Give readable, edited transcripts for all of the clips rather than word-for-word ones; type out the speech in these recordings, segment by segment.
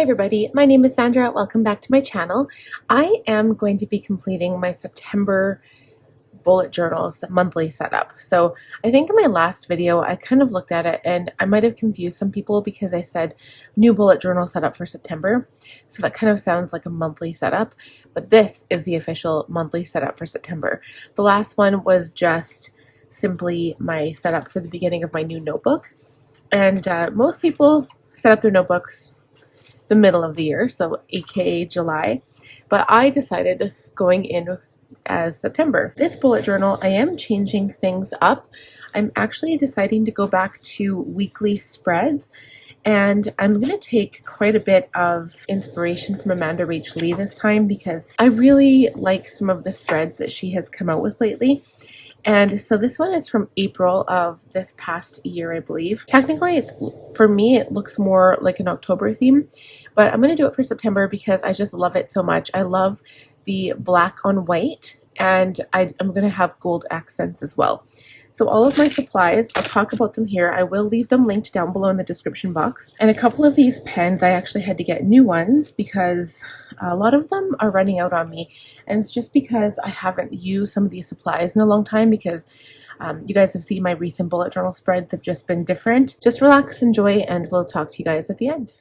everybody, my name is Sandra. Welcome back to my channel. I am going to be completing my September bullet journals monthly setup. So I think in my last video I kind of looked at it and I might have confused some people because I said new bullet journal setup for September. So that kind of sounds like a monthly setup, but this is the official monthly setup for September. The last one was just simply my setup for the beginning of my new notebook. And most people set up their notebooks the middle of the year, so aka July, but I decided going in as September. This bullet journal, I am changing things up. I'm actually deciding to go back to weekly spreads, and I'm going to take quite a bit of inspiration from Amanda Rach Lee this time because I really like some of the spreads that she has come out with lately. And so this one is from April of this past year, I believe. Technically, for me, it looks more like an October theme, but I'm going to do it for September because I just love it so much. I love the black on white, and I'm going to have gold accents as well. So all of my supplies, I'll talk about them here. I will leave them linked down below in the description box. And a couple of these pens, I actually had to get new ones because a lot of them are running out on me. And it's just because I haven't used some of these supplies in a long time because you guys have seen my recent bullet journal spreads have just been different. Just relax, enjoy, and we'll talk to you guys at the end.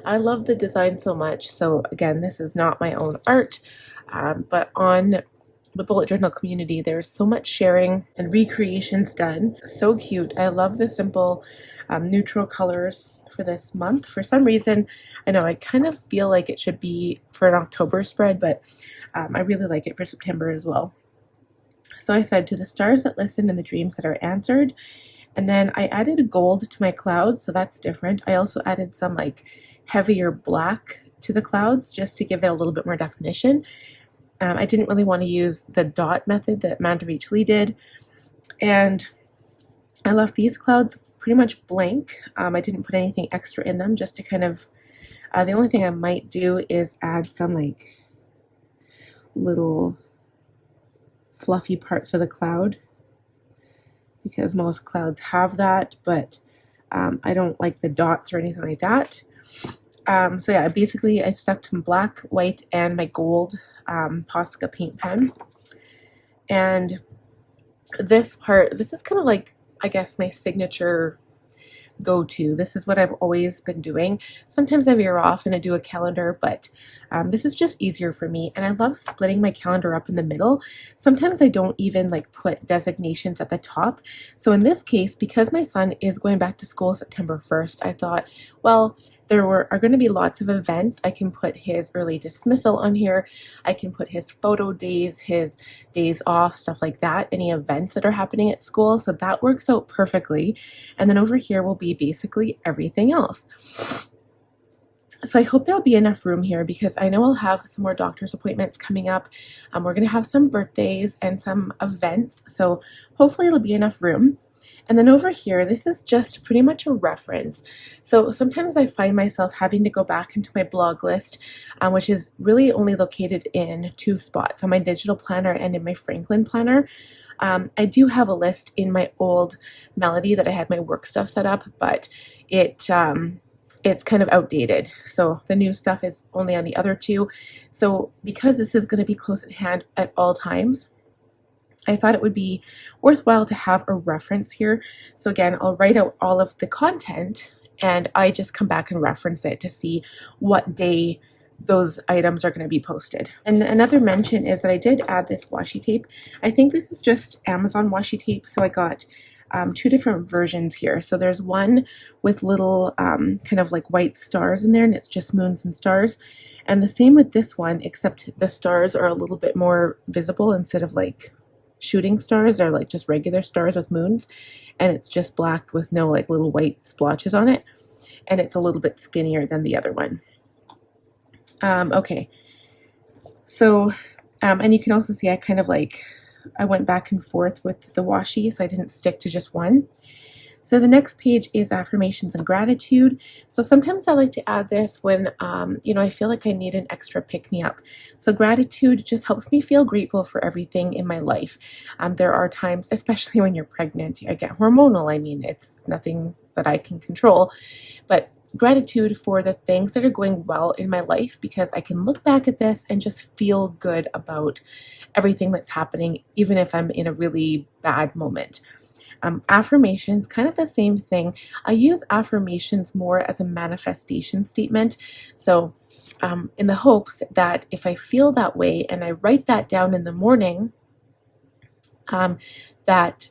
I love the design so much. So again, this is not my own art, but on the bullet journal community, there's so much sharing and recreations done. So cute. I love the simple neutral colors for this month. For some reason, I know I kind of feel like it should be for an October spread, but I really like it for September as well. So I said, to the stars that listen and the dreams that are answered. And then I added gold to my clouds, so that's different. I also added some like heavier black to the clouds just to give it a little bit more definition. I didn't really want to use the dot method that Amanda Reach Lee did. And I left these clouds pretty much blank. I didn't put anything extra in them, just to kind of, the only thing I might do is add some like little fluffy parts of the cloud, because most clouds have that, but I don't like the dots or anything like that. So yeah, basically I stuck to black, white, and my gold Posca paint pen. And this part, this is kind of like, I guess, my signature go-to. This is what I've always been doing. Sometimes I veer off and I do a calendar, but this is just easier for me. And I love splitting my calendar up in the middle. Sometimes I don't even like put designations at the top. So in this case, because my son is going back to school September 1st, I thought, well, there are going to be lots of events. I can put his early dismissal on here. I can put his photo days, his days off, stuff like that, any events that are happening at school. So that works out perfectly. And then over here will be basically everything else. So I hope there'll be enough room here, because I know I'll have some more doctor's appointments coming up. We're going to have some birthdays and some events. So hopefully it'll be enough room. And then over here, this is just pretty much a reference. So sometimes I find myself having to go back into my blog list, which is really only located in two spots, on my digital planner and in my Franklin planner. I do have a list in my old Melody that I had my work stuff set up, but it's kind of outdated. So the new stuff is only on the other two. So because this is going to be close at hand at all times, I thought it would be worthwhile to have a reference here. So again, I'll write out all of the content and I just come back and reference it to see what day those items are going to be posted. And another mention is that I did add this washi tape. I think this is just Amazon washi tape. So I got two different versions here. So there's one with little kind of like white stars in there, and it's just moons and stars. And the same with this one, except the stars are a little bit more visible instead of like shooting stars. They're like just regular stars with moons, and it's just black with no like little white splotches on it, and it's a little bit skinnier than the other one. Okay, so and you can also see I went back and forth with the washi, so I didn't stick to just one. So the next page is affirmations and gratitude. So sometimes I like to add this when, I feel like I need an extra pick-me-up. So gratitude just helps me feel grateful for everything in my life. There are times, especially when you're pregnant, I get hormonal. I mean, it's nothing that I can control, but gratitude for the things that are going well in my life, because I can look back at this and just feel good about everything that's happening, even if I'm in a really bad moment. Affirmations, kind of the same thing. I use affirmations more as a manifestation statement. So in the hopes that if I feel that way and I write that down in the morning, that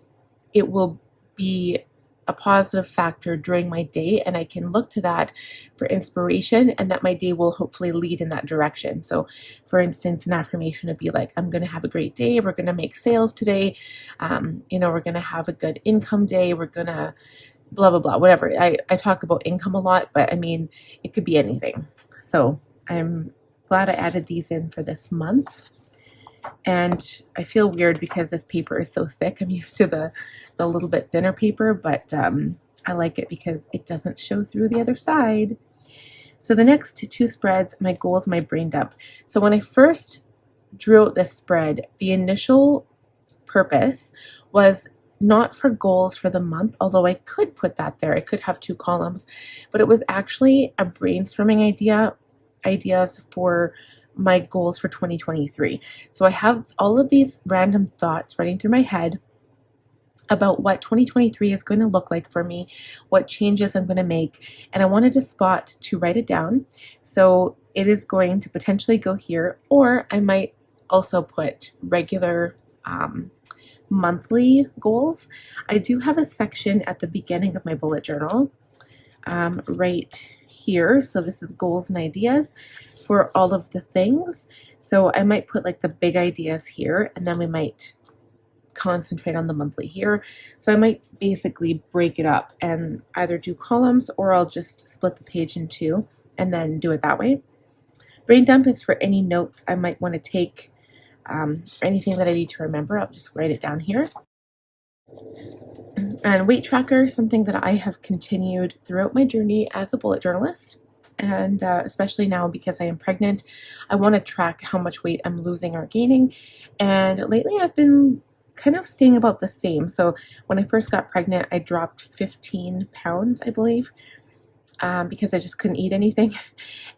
it will be a positive factor during my day, and I can look to that for inspiration, and that my day will hopefully lead in that direction. So for instance, an affirmation would be like, I'm going to have a great day, we're going to make sales today, we're going to have a good income day, we're going to blah blah blah, whatever. I talk about income a lot, but I mean, it could be anything. So I'm glad I added these in for this month. And I feel weird because this paper is so thick. I'm used to the little bit thinner paper, but I like it because it doesn't show through the other side. So the next two spreads, my goals, my brain dump. So when I first drew out this spread, the initial purpose was not for goals for the month, although I could put that there. I could have two columns, but it was actually a brainstorming ideas for my goals for 2023. So I have all of these random thoughts running through my head, about what 2023 is going to look like for me, what changes I'm going to make, and I wanted a spot to write it down. So it is going to potentially go here, or I might also put regular monthly goals. I do have a section at the beginning of my bullet journal right here. So this is goals and ideas for all of the things. So I might put like the big ideas here, and then we might concentrate on the monthly here. So I might basically break it up and either do columns, or I'll just split the page in two and then do it that way. Brain dump is for any notes I might want to take, anything that I need to remember. I'll just write it down here. And weight tracker, something that I have continued throughout my journey as a bullet journalist. And especially now because I am pregnant, I want to track how much weight I'm losing or gaining. And lately I've been kind of staying about the same. So when I first got pregnant, I dropped 15 pounds, I believe, because I just couldn't eat anything.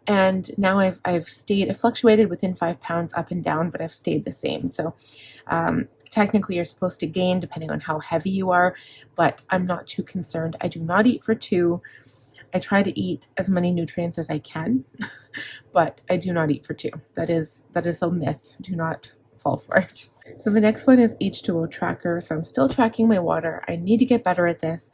And now I've stayed, it fluctuated within 5 pounds up and down, but I've stayed the same. So technically you're supposed to gain depending on how heavy you are, but I'm not too concerned. I do not eat for two. I try to eat as many nutrients as I can, but I do not eat for two. That is a myth. Do not fall for it. So the next one is H2O tracker. So I'm still tracking my water. I need to get better at this.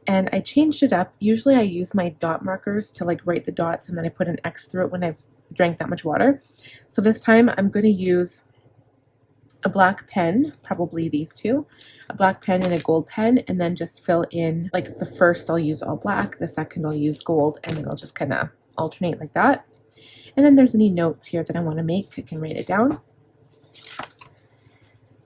And I changed it up. Usually I use my dot markers to like write the dots, and then I put an X through it when I've drank that much water. So this time I'm going to use a black pen, probably these two, a black pen and a gold pen, and then just fill in, like the first I'll use all black, the second I'll use gold, and then I'll just kind of alternate like that. And then there's any notes here that I want to make, I can write it down.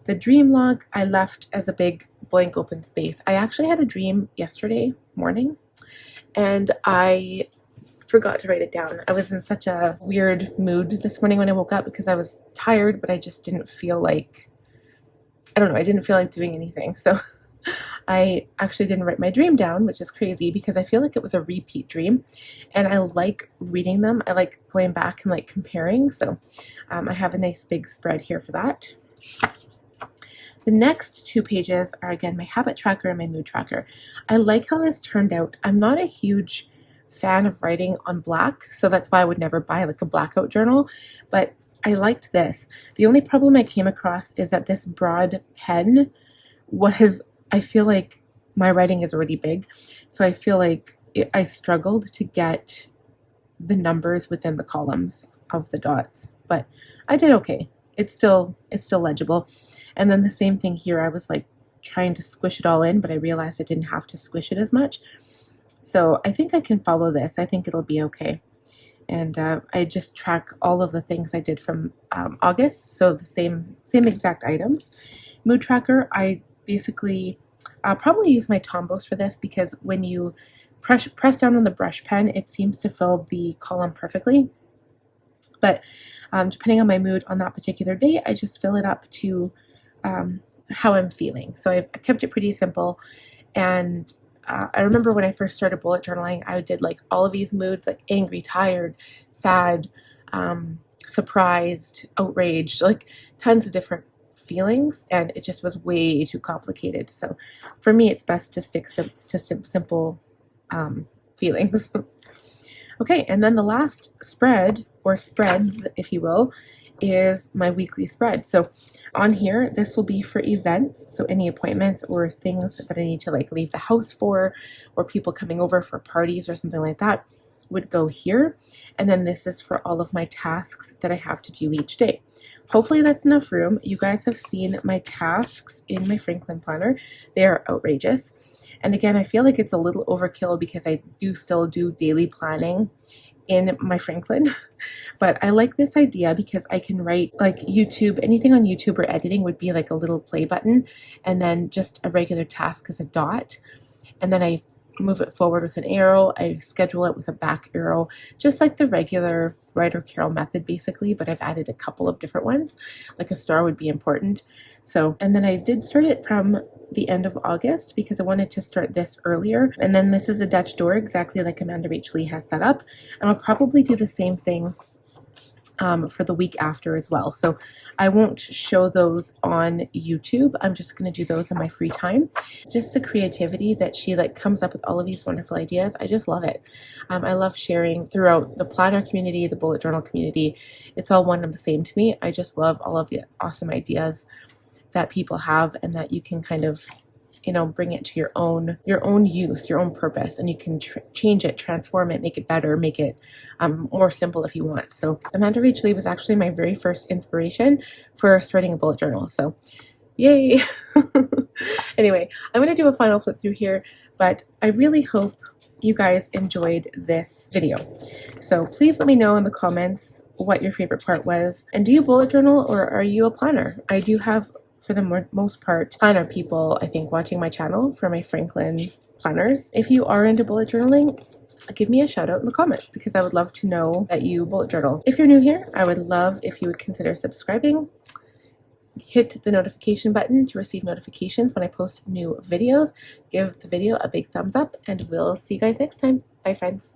The dream log I left as a big blank open space. I actually had a dream yesterday morning, and I forgot to write it down. I was in such a weird mood this morning when I woke up because I was tired, but I just didn't feel like, I don't know, I didn't feel like doing anything. So I actually didn't write my dream down, which is crazy because I feel like it was a repeat dream, and I like reading them. I like going back and like comparing. So I have a nice big spread here for that. The next two pages are again my habit tracker and my mood tracker. I like how this turned out. I'm not a huge fan of writing on black, so that's why I would never buy like a blackout journal, but I liked this. The only problem I came across is that this broad pen was, I feel like my writing is already big, so I feel like I struggled to get the numbers within the columns of the dots, but I did okay. It's still legible. And then the same thing here, I was like trying to squish it all in, but I realized I didn't have to squish it as much. So I think I can follow this. I think it'll be okay. And I just track all of the things I did from August, so the same exact items. Mood tracker, I basically probably use my Tombos for this because when you press down on the brush pen, it seems to fill the column perfectly. But depending on my mood on that particular day, I just fill it up to how I'm feeling. So I've kept it pretty simple. And I remember when I first started bullet journaling, I did like all of these moods, like angry, tired, sad, surprised, outraged, like tons of different feelings, and it just was way too complicated. So for me, it's best to stick to simple feelings. Okay, and then the last spread, or spreads, if you will, is my weekly spread. So on here, this will be for events, so any appointments or things that I need to like leave the house for, or people coming over for parties or something like that would go here. And then this is for all of my tasks that I have to do each day. Hopefully that's enough room. You guys have seen my tasks in my Franklin planner. They are outrageous. And again, I feel like it's a little overkill because I do still do daily planning in my Franklin, but I like this idea because I can write like YouTube, anything on YouTube or editing would be like a little play button, and then just a regular task as a dot, and then I move it forward with an arrow. I schedule it with a back arrow, just like the regular Writer Carol method basically, but I've added a couple of different ones, like a star would be important. So, and then I did start it from the end of August because I wanted to start this earlier. And then this is a Dutch door, exactly like Amanda Rach Lee has set up. And I'll probably do the same thing for the week after as well. So I won't show those on YouTube. I'm just going to do those in my free time. Just the creativity that she comes up with all of these wonderful ideas. I just love it. I love sharing throughout the planner community, the bullet journal community. It's all one and the same to me. I just love all of the awesome ideas that people have, and that you can kind of, bring it to your own use, your own purpose, and you can change it, transform it, make it better, make it more simple if you want. So Amanda Rach Lee was actually my very first inspiration for starting a bullet journal. So yay. Anyway, I'm going to do a final flip through here, but I really hope you guys enjoyed this video. So please let me know in the comments what your favorite part was. And do you bullet journal, or are you a planner? I do have, for the most part, planner people, I think, watching my channel for my Franklin planners. If you are into bullet journaling, give me a shout out in the comments, because I would love to know that you bullet journal. If you're new here, I would love if you would consider subscribing. Hit the notification button to receive notifications when I post new videos. Give the video a big thumbs up, and we'll see you guys next time. Bye, friends.